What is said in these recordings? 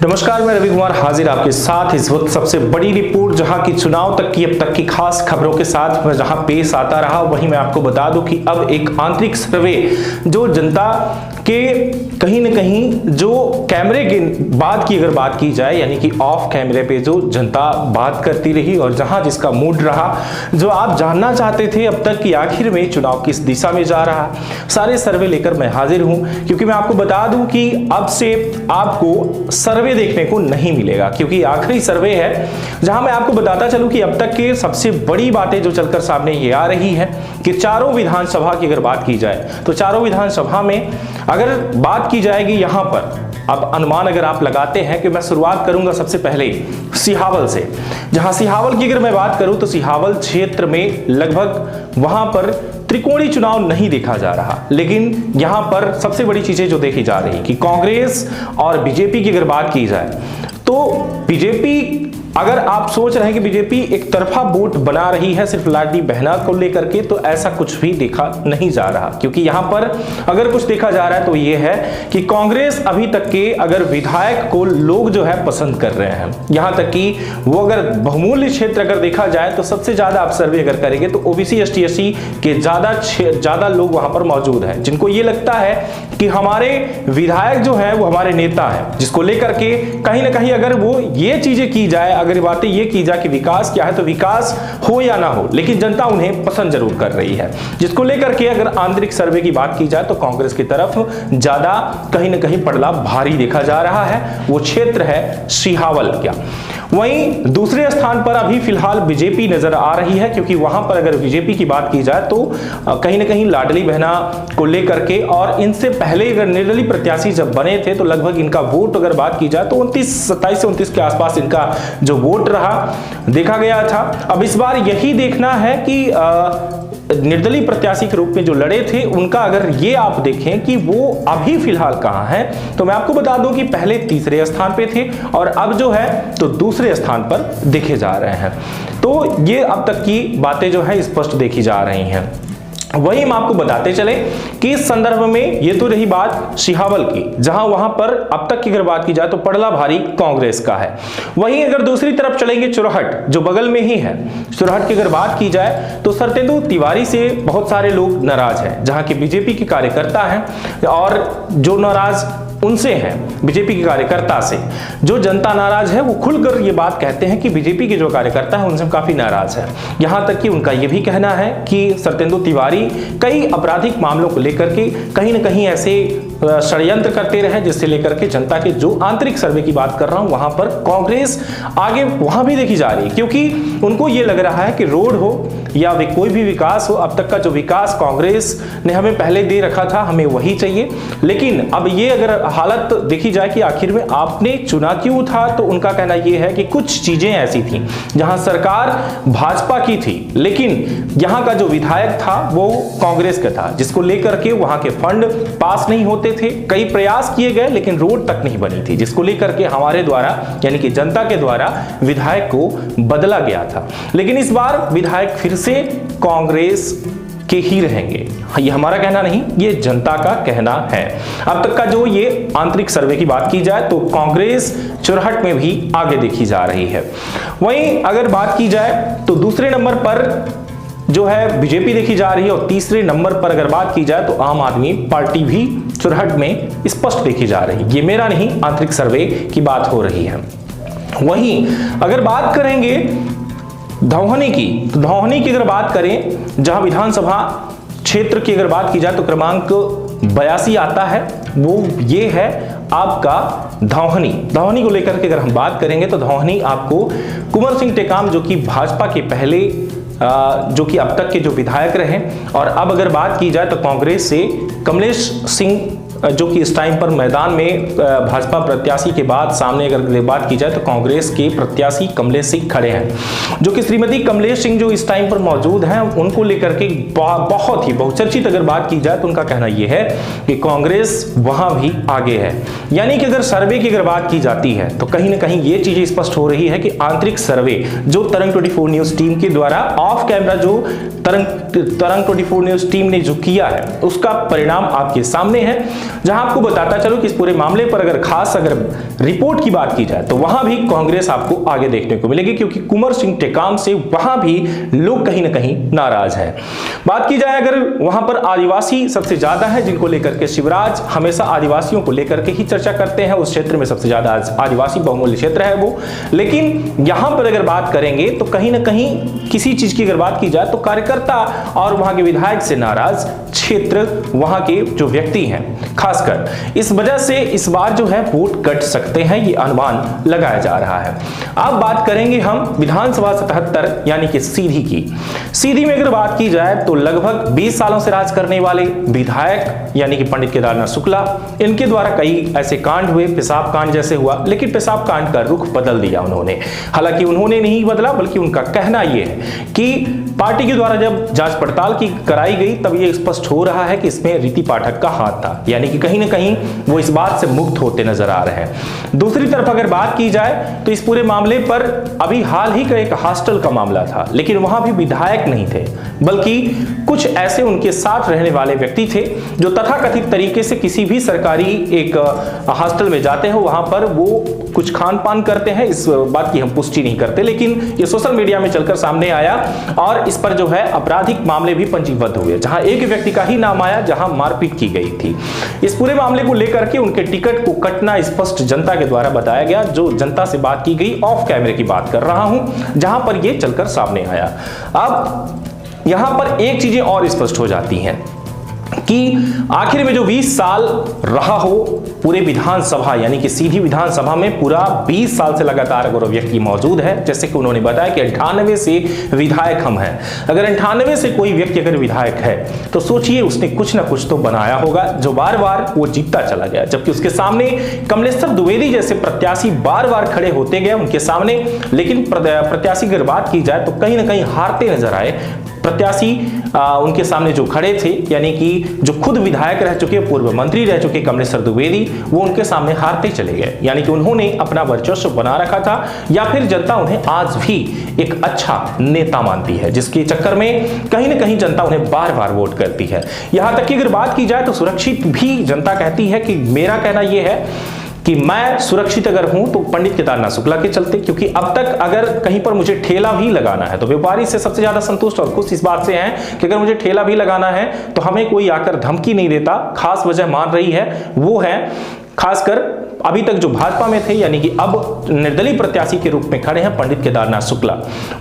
नमस्कार, मैं रवि कुमार हाजिर आपके साथ इस वक्त सबसे बड़ी रिपोर्ट जहां की चुनाव तक की अब तक की खास खबरों के साथ मैं जहां पेश आता रहा, वहीं मैं आपको बता दूं कि अब एक आंतरिक सर्वे जो जनता के कहीं न कहीं जो कैमरे के बाद की अगर बात की जाए, यानी कि ऑफ कैमरे पे जो जनता बात करती रही और जहां जिसका मूड रहा, जो आप जानना चाहते थे अब तक कि आखिर में चुनाव किस दिशा में जा रहा, सारे सर्वे लेकर मैं हाजिर हूं। क्योंकि मैं आपको बता दूं कि अब से आपको सर्वे देखने को नहीं मिलेगा, क्योंकि आखिरी सर्वे है जहां मैं आपको बताता चलूं कि अब तक के सबसे बड़ी बातें जो चलकर सामने ये आ रही है कि चारों विधानसभा की अगर बात की जाए तो चारों विधानसभा में अगर बात की जाएगी, यहां पर अब अनुमान अगर आप लगाते हैं कि मैं शुरुआत करूंगा सबसे पहले सिहावल से, जहां सिहावल की अगर मैं बात करूं तो सिहावल क्षेत्र में लगभग वहां पर त्रिकोणीय चुनाव नहीं देखा जा रहा, लेकिन यहां पर सबसे बड़ी चीजें जो देखी जा रही कि कांग्रेस और बीजेपी की अगर बात की जाए तो बीजेपी, अगर आप सोच रहे हैं कि बीजेपी एक तरफा वोट बना रही है सिर्फ लाडली बहना को लेकर के, तो ऐसा कुछ भी देखा नहीं जा रहा। क्योंकि यहां पर अगर कुछ देखा जा रहा है तो यह है कि कांग्रेस अभी तक के अगर विधायक को लोग जो है पसंद कर रहे हैं, यहां तक कि वो अगर बहुमूल्य क्षेत्र अगर देखा जाए तो सबसे ज्यादा आप सर्वे अगर करेंगे तो ओबीसी एसटी के ज्यादा लोग वहां पर मौजूद हैं, जिनको ये लगता है कि हमारे विधायक जो है वो हमारे नेता है, जिसको लेकर के कहीं ना कहीं अगर वो ये चीजें की जाए, अगर बातें ये की जाए कि विकास क्या है, तो विकास हो या ना हो, लेकिन जनता उन्हें पसंद जरूर कर रही है। जिसको लेकर के अगर आंतरिक सर्वे की बात की जाए तो कांग्रेस की तरफ ज्यादा कहीं ना कहीं पड़ला भारी देखा जा रहा है। वो क्षेत्र है सिहावल क्या। वहीं दूसरे स्थान पर अभी फिलहाल बीजेपी नजर आ रही है, क्योंकि वहां पर अगर बीजेपी की बात की जाए तो कहीं ना कहीं लाडली बहना को लेकर के, और इनसे पहले अगर निर्दलीय प्रत्याशी जब बने थे तो लगभग इनका वोट अगर बात की जाए तो 27 से 29 के आसपास इनका जो वोट रहा देखा गया था। अब इस बार यही देखना है कि निर्दलीय प्रत्याशी के रूप में जो लड़े थे उनका अगर ये आप देखें कि वो अभी फिलहाल कहां है, तो मैं आपको बता दूं कि पहले तीसरे स्थान पे थे और अब जो है तो दूसरे स्थान पर देखे जा रहे हैं। तो ये अब तक की बातें जो है स्पष्ट देखी जा रही हैं। वही हम आपको बताते चले कि इस संदर्भ में ये तो रही बात सिहावल की, जहां वहां पर अब तक की अगर बात की जाए तो पड़ला भारी कांग्रेस का है। वहीं अगर दूसरी तरफ चलेंगे चुरहट, जो बगल में ही है, चुरहट की अगर बात की जाए तो सत्येंदु तिवारी से बहुत सारे लोग नाराज हैं, जहां के बीजेपी के कार्यकर्ता हैं, और जो नाराज उनसे हैं बीजेपी के कार्यकर्ता से, जो जनता नाराज है वो खुलकर ये बात कहते हैं कि बीजेपी के जो कार्यकर्ता है उनसे काफी नाराज है। यहां तक कि उनका ये भी कहना है कि सत्येंदु तिवारी कई आपराधिक मामलों को लेकर के कहीं ना कहीं ऐसे षड्यंत्र करते रहे, जिससे लेकर के जनता के जो आंतरिक सर्वे की बात कर रहा हूं वहां पर कांग्रेस आगे वहां भी देखी जा रही है, क्योंकि उनको ये लग रहा है कि रोड हो या कोई भी विकास हो, अब तक का जो विकास कांग्रेस ने हमें पहले दे रखा था हमें वही चाहिए। लेकिन अब ये अगर हालत देखी जाए कि आखिर में आपने चुना क्यों था, तो उनका कहना यह है कि कुछ चीजें ऐसी थी जहां सरकार भाजपा की थी, लेकिन यहां का जो विधायक था वो कांग्रेस का था, जिसको लेकर के वहां के फंड पास नहीं होते थे। कई प्रयास किए गए लेकिन रोड तक नहीं बनी थी, जिसको लेकर के हमारे द्वारा यानी कि जनता के द्वारा विधायक को बदला गया था। लेकिन इस बार विधायक फिर से कांग्रेस के ही रहेंगे, ये हमारा कहना नहीं, ये जनता का कहना है। अब तक का जो ये आंतरिक सर्वे की बात की जाए तो कांग्रेस चुरहट में भी आगे देखी जा रही है। वहीं अगर बात की जाए तो दूसरे नंबर पर जो है बीजेपी देखी जा रही है, और तीसरे नंबर पर अगर बात की जाए तो आम आदमी पार्टी भी चुरहट में स्पष्ट देखी जा रही है। ये मेरा नहीं, आंतरिक सर्वे की बात हो रही है। वहीं अगर बात करेंगे धौहनी की, तो धौहनी की अगर बात करें, जहां विधानसभा क्षेत्र की अगर बात की जाए तो क्रमांक 82 आता है, वो ये है आपका धौहनी को लेकर के अगर हम बात करेंगे तो धौहनी आपको कुंवर सिंह टेकाम, जो कि भाजपा के पहले जो कि अब तक के जो विधायक रहे, और अब अगर बात की जाए तो कांग्रेस से कमलेश सिंह, जो कि इस टाइम पर मैदान में भाजपा प्रत्याशी के बाद सामने अगर बात की जाए तो कांग्रेस के प्रत्याशी कमलेश सिंह खड़े हैं, जो कि श्रीमती कमलेश सिंह जो इस टाइम पर मौजूद हैं, उनको लेकर के बहुत ही बहुचर्चित अगर बात की जाए तो उनका कहना यह है कि कांग्रेस वहां भी आगे है। यानी कि अगर सर्वे की अगर बात की जाती है तो कहीं ना कहीं ये चीजें स्पष्ट हो रही है कि आंतरिक सर्वे जो तरंग 24 न्यूज टीम के द्वारा ऑफ कैमरा जो तरंग 24 न्यूज टीम ने जो किया है उसका परिणाम आपके सामने है। जहां आपको बताता चलो कि इस पूरे मामले पर अगर रिपोर्ट की बात की जाए तो वहां भी कांग्रेस आपको आगे देखने को मिलेगी, क्योंकि कुंवर सिंह टेकाम से वहां भी लोग कहीं ना कहीं नाराज हैं। बात की जाए अगर वहां पर आदिवासी सबसे ज्यादा है, जिनको लेकर के शिवराज हमेशा आदिवासियों को लेकर के ही चर्चा करते हैं, उस क्षेत्र में सबसे ज्यादा आदिवासी बहुमूल्य क्षेत्र है वो। लेकिन यहां पर अगर बात करेंगे तो कहीं ना कहीं किसी चीज की अगर बात की जाए तो कार्यकर्ता और वहां के विधायक से नाराज क्षेत्र वहां के जो व्यक्ति हैं, खासकर इस वजह से इस बार जो है वोट कट सकते हैं, ये अनुमान लगाया जा रहा है। अब बात करेंगे हम विधानसभा 77 यानी कि सीधी की। सीधी में अगर बात की जाए तो लगभग 20 सालों से राज करने वाले विधायक यानी कि पंडित केदारनाथ शुक्ला, इनके द्वारा कई ऐसे कांड हुए, पेशाब कांड जैसे हुआ, लेकिन पेशाब कांड का रुख बदल दिया उन्होंने। हालांकि उन्होंने नहीं बदला, बल्कि उनका कहना यह है कि पार्टी के द्वारा जब जांच पड़ताल की कराई गई तब यह स्पष्ट हो रहा है कि इसमें रीति पाठक का हाथ था, यानी कि कहीं ना कहीं वो इस बात से मुक्त होते नजर आ रहे हैं। दूसरी तरफ अगर बात की जाए तो इस पूरे मामले पर अभी हाल ही का एक हॉस्टल का मामला था, लेकिन वहां भी विधायक नहीं थे, बल्कि कुछ ऐसे उनके साथ रहने वाले व्यक्ति थे जो तथाकथित तरीके से किसी भी सरकारी एक हॉस्टल में जाते हैं, वहां पर वो कुछ खान पान करते हैं। इस बात की हम पुष्टि नहीं करते, लेकिन ये सोशल मीडिया में चलकर सामने आया और इस पर जो है आपराधिक मामले भी पंजीबद्ध हुए, जहां एक व्यक्ति का ही नाम आया जहां मारपीट की गई थी। इस पूरे मामले को लेकर के उनके टिकट को कटना स्पष्ट जनता के द्वारा बताया गया, जो जनता से बात की गई, ऑफ कैमरे की बात कर रहा हूं, जहां पर यह चलकर सामने आया। अब यहां पर एक चीजें और स्पष्ट हो जाती हैं कि आखिर में जो 20 साल रहा हो पूरे विधानसभा यानी कि सीधी विधानसभा में पूरा 20 साल से लगातार अगर व्यक्ति मौजूद है, जैसे कि उन्होंने बताया कि 98 से विधायक हम हैं। अगर 98 से कोई व्यक्ति अगर विधायक है तो सोचिए उसने कुछ ना कुछ तो बनाया होगा जो बार बार वो जीतता चला गया, जबकि उसके सामने कमलेश्वर द्विवेदी जैसे प्रत्याशी बार बार खड़े होते गए उनके सामने, लेकिन प्रत्याशी की अगर बात की जाए तो कहीं ना कहीं हारते नजर आए। प्रत्याशी उनके सामने जो खड़े थे यानी कि जो खुद विधायक रह चुके, पूर्व मंत्री रह चुके कमलेश्वर द्विवेदी, वो उनके सामने हारते चले गए, यानी कि उन्होंने अपना वर्चस्व बना रखा था, या फिर जनता उन्हें आज भी एक अच्छा नेता मानती है, जिसके चक्कर में कहीं ना कहीं जनता उन्हें बार बार वोट करती है। यहां तक कि अगर बात की जाए तो सुरक्षित भी जनता कहती है कि मेरा कहना यह है कि मैं सुरक्षित अगर हूं तो पंडित केदारनाथ शुक्ला के चलते, क्योंकि अब तक अगर कहीं पर मुझे ठेला भी लगाना है तो व्यापारी से सबसे ज्यादा संतुष्ट और खुश इस बात से हैं कि अगर मुझे ठेला भी लगाना है तो हमें कोई आकर धमकी नहीं देता। खास वजह मान रही है वो है खासकर अभी तक जो भाजपा में थे, यानी कि अब निर्दलीय प्रत्याशी के रूप में खड़े हैं पंडित केदारनाथ शुक्ला।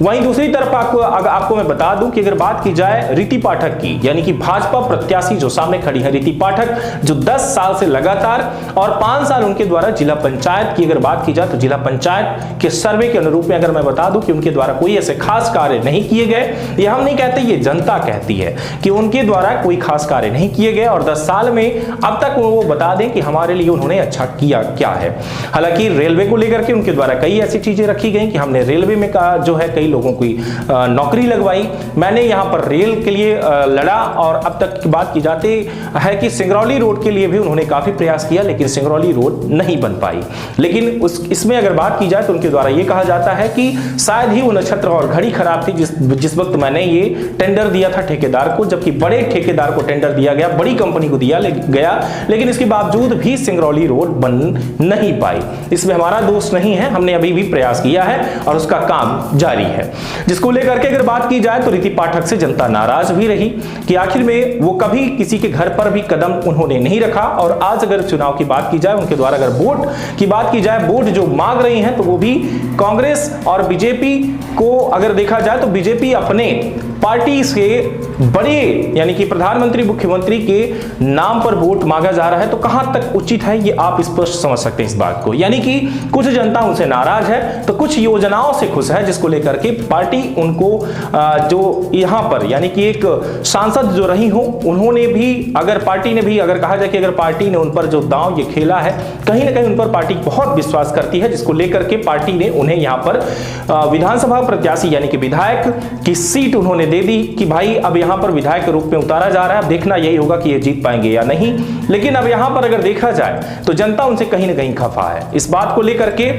वहीं दूसरी तरफ आपको मैं बता दूं कि अगर बात की जाए रीति पाठक की, यानी कि भाजपा प्रत्याशी जो सामने खड़ी है रीति पाठक, जो 10 साल से लगातार और 5 साल उनके द्वारा जिला पंचायत की अगर बात की जाए तो जिला पंचायत के सर्वे के अनुरूप में अगर मैं बता दूं कि उनके द्वारा कोई ऐसे खास कार्य नहीं किए गए, ये हम नहीं कहते, ये जनता कहती है कि उनके द्वारा कोई खास कार्य नहीं किए गए, और 10 साल में अब तक वो बता दें कि हमारे लिए उन्होंने अच्छा किया क्या है। हालांकि रेलवे को लेकर के उनके द्वारा कई ऐसी चीजें रखी गई कि हमने रेलवे में जो है कई लोगों की नौकरी लगवाई, मैंने यहां पर रेल के लिए लड़ा, और अब तक की बात की जाती है कि सिंगरौली रोड के लिए भी उन्होंने काफी प्रयास किया, लेकिन सिंगरौली रोड नहीं बन पाई। लेकिन इसमें अगर बात की जाए तो उनके द्वारा यह कहा जाता है कि शायद ही वो नक्षत्र और घड़ी खराब थी जिस वक्त मैंने ये टेंडर दिया था ठेकेदार को, जबकि बड़े ठेकेदार को टेंडर दिया गया, बड़ी कंपनी को दिया गया, लेकिन इसके बावजूद भी सिंगरौली रोड बन नहीं पाई। इसमें हमारा दोष नहीं है, हमने अभी भी प्रयास किया है और उसका काम जारी है। जिसको लेकर के अगर बात की जाए तो रीति पाठक से जनता नाराज भी रही कि आखिर में वो कभी किसी के घर पर भी कदम उन्होंने नहीं रखा, और आज अगर चुनाव की बात की जाए उनके द्वारा अगर वोट की बात की जाए, वोट जो मांग रही हैं तो वो भी कांग्रेस और बीजेपी को अगर देखा जाए तो बीजेपी अपने पार्टी से बड़े यानी कि प्रधानमंत्री मुख्यमंत्री के नाम पर वोट मांगा जा रहा है, तो कहां तक उचित है ये आप स्पष्ट समझ सकते हैं इस बात को। यानी कि कुछ जनता उनसे नाराज है तो कुछ योजनाओं से खुश है, जिसको लेकर के पार्टी उनको जो यहां पर यानी कि एक सांसद जो रही हो, उन्होंने भी अगर पार्टी ने भी अगर कहा जाए कि अगर पार्टी ने उन पर जो दांव ये खेला है, कहीं ना कहीं उन पर पार्टी बहुत विश्वास करती है, जिसको लेकर के पार्टी ने उन्हें यहां पर विधानसभा प्रत्याशी यानी कि विधायक की सीट उन्होंने दे दी कि भाई अब यहां पर विधायक के रूप में उतारा जा रहा है, अब देखना यही होगा कि ये जीत पाएंगे या नहीं। लेकिन अब यहां पर अगर देखा जाए तो जनता उनसे कहीं ना कहीं खफा है। इस बात को लेकर के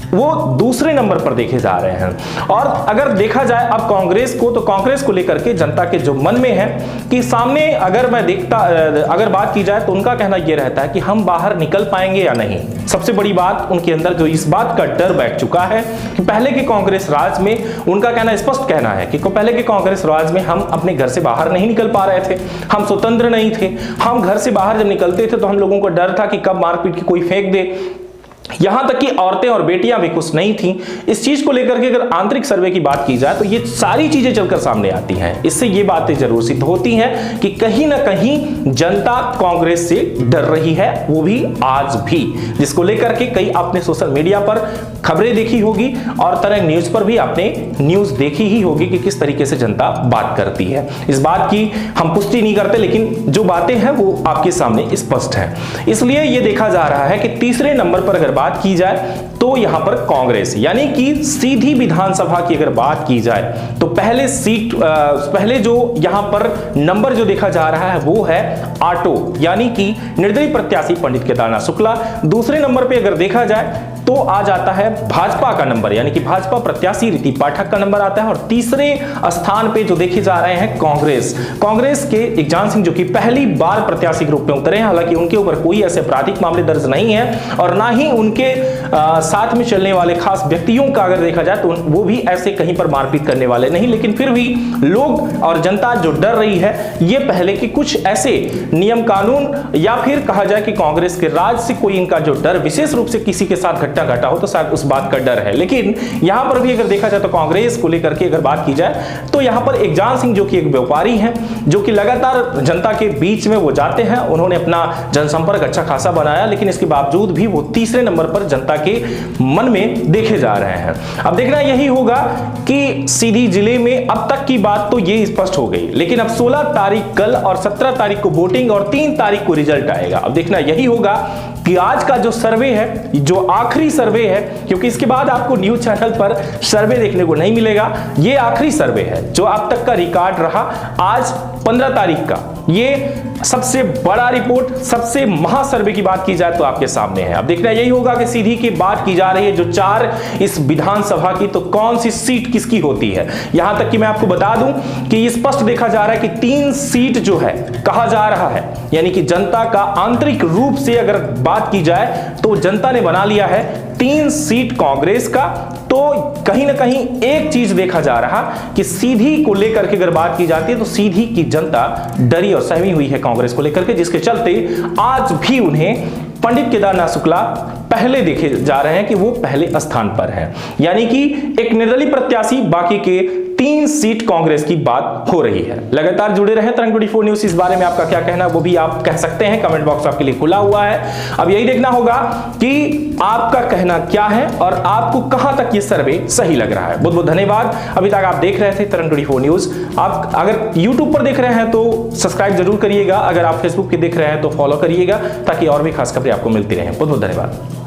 वो दूसरे नंबर पर देखे जा रहे हैं। और अगर देखा जाए अब कांग्रेस को, तो कांग्रेस को लेकर के जनता के जो मन में है कि सामने अगर बात की जाए तो उनका कहना यह रहता है कि हम बाहर निकल पाएंगे या नहीं। सबसे बड़ी बात उनके अंदर जो इस बात का डर बैठ चुका है कि पहले के कांग्रेस राज में, उनका कहना स्पष्ट कहना है कि पहले के कांग्रेस राज में हम अपने घर से बाहर नहीं निकल पा रहे थे, हम स्वतंत्र नहीं थे, हम घर से बाहर जब निकलते थे तो हम लोगों को डर था कि कब मारपीट की कोई फेंक दे, यहां तक कि औरतें और बेटियां भी खुश नहीं थीं। इस चीज को लेकर के अगर आंतरिक सर्वे की बात की जाए तो ये सारी चीजें चलकर सामने आती हैं। इससे ये बातें जरूर सिद्ध होती हैं कि कहीं ना कहीं जनता कांग्रेस से डर रही है, वो भी आज भी, जिसको लेकर के कई आपने सोशल मीडिया पर खबरें देखी होगी और तरंग न्यूज पर भी आपने न्यूज देखी ही होगी कि किस तरीके से जनता बात करती है। इस बात की हम पुष्टि नहीं करते, लेकिन जो बातें हैं वो आपके सामने स्पष्ट है। इसलिए यह देखा जा रहा है कि तीसरे नंबर पर अगर बात की जाए तो यहां पर कांग्रेस, यानी कि सीधी विधानसभा की अगर बात की जाए तो पहले जो यहां पर नंबर जो देखा जा रहा है वो है आटो, यानी कि निर्दलीय प्रत्याशी पंडित केदारनाथ शुक्ला। दूसरे नंबर पे अगर देखा जाए तो आ जाता है भाजपा का नंबर, यानी कि भाजपा प्रत्याशी ऋति पाठक का नंबर आता है। और तीसरे स्थान पे जो देखे जा रहे हैं कांग्रेस के इकजान सिंह, जो कि पहली बार प्रत्याशी के रूप में उतरे हैं। हालांकि उनके ऊपर कोई ऐसे आपराधिक मामले दर्ज नहीं है और ना ही उनके साथ में चलने वाले खास व्यक्तियों का अगर देखा जाए तो वो भी ऐसे कहीं पर मारपीट करने वाले नहीं। लेकिन फिर भी लोग और जनता जो डर रही है, ये पहले के कुछ ऐसे नियम कानून या फिर कहा जाए कि कांग्रेस के राज से कोई इनका जो डर विशेष रूप से किसी के साथ घटा हो तो शायद उस बात का डर है। लेकिन यहां पर भी अगर देखा जाए तो कांग्रेस को लेकर के अगर बात की जाए तो यहां पर इकजान सिंह, जो कि एक व्यापारी हैं, जो कि लगातार जनता के बीच में वो जाते हैं, उन्होंने अपना जनसंपर्क अच्छा खासा बनाया, लेकिन इसके बावजूद भी वो तीसरे नंबर पर जनता के मन में देखे जा रहे हैं। अब देखना यही होगा कि सीधी जिले में अब तक की बात तो ये स्पष्ट हो गई, लेकिन अब 16 तारीख कल और 17 तारीख को वोटिंग और 3 तारीख को रिजल्ट आएगा। अब देखना यही होगा कि आज का जो सर्वे है, जो आखिरी सर्वे है, क्योंकि इसके बाद आपको न्यूज चैनल पर सर्वे देखने को नहीं मिलेगा, ये आखिरी सर्वे है जो अब तक का रिकॉर्ड रहा। आज 15 तारीख का ये सबसे बड़ा रिपोर्ट, सबसे महा सर्वे की बात की जाए तो आपके सामने है। अब देखना यही होगा कि सीधी की बात की जा रही है जो 4 इस विधानसभा की, तो कौन सी सीट किसकी होती है। यहां तक कि मैं आपको बता दूं कि स्पष्ट देखा जा रहा है कि 3 सीट जो है कहा जा रहा है, यानी कि जनता का आंतरिक रूप से अगर बात की जाए तो जनता ने बना लिया है 3 सीट कांग्रेस का। तो कहीं ना कहीं एक चीज देखा जा रहा कि सीधी को लेकर के अगर बात की जाती है तो सीधी की जनता डरी और सहमी हुई है कांग्रेस को लेकर के, जिसके चलते आज भी उन्हें पंडित केदारनाथ शुक्ला पहले देखे जा रहे हैं कि वो पहले स्थान पर हैं। यानी कि एक निर्दलीय प्रत्याशी, बाकी के 3 सीट कांग्रेस की बात हो रही है। लगातार जुड़े रहे तरंग 24 न्यूज। इस बारे में आपका क्या कहना वो भी आप कह सकते हैं, कमेंट बॉक्स आपके लिए खुला हुआ है। अब यही देखना होगा कि आपका कहना क्या है और आपको कहां तक ये सर्वे सही लग रहा है। बहुत बहुत धन्यवाद। अभी तक आप देख रहे थे तरंग 24 न्यूज। आप अगर यूट्यूब पर देख रहे हैं तो सब्सक्राइब जरूर करिएगा, अगर आप फेसबुक पे देख रहे हैं तो फॉलो करिएगा, ताकि और भी खास खबरें आपको मिलती रहे। बहुत बहुत धन्यवाद।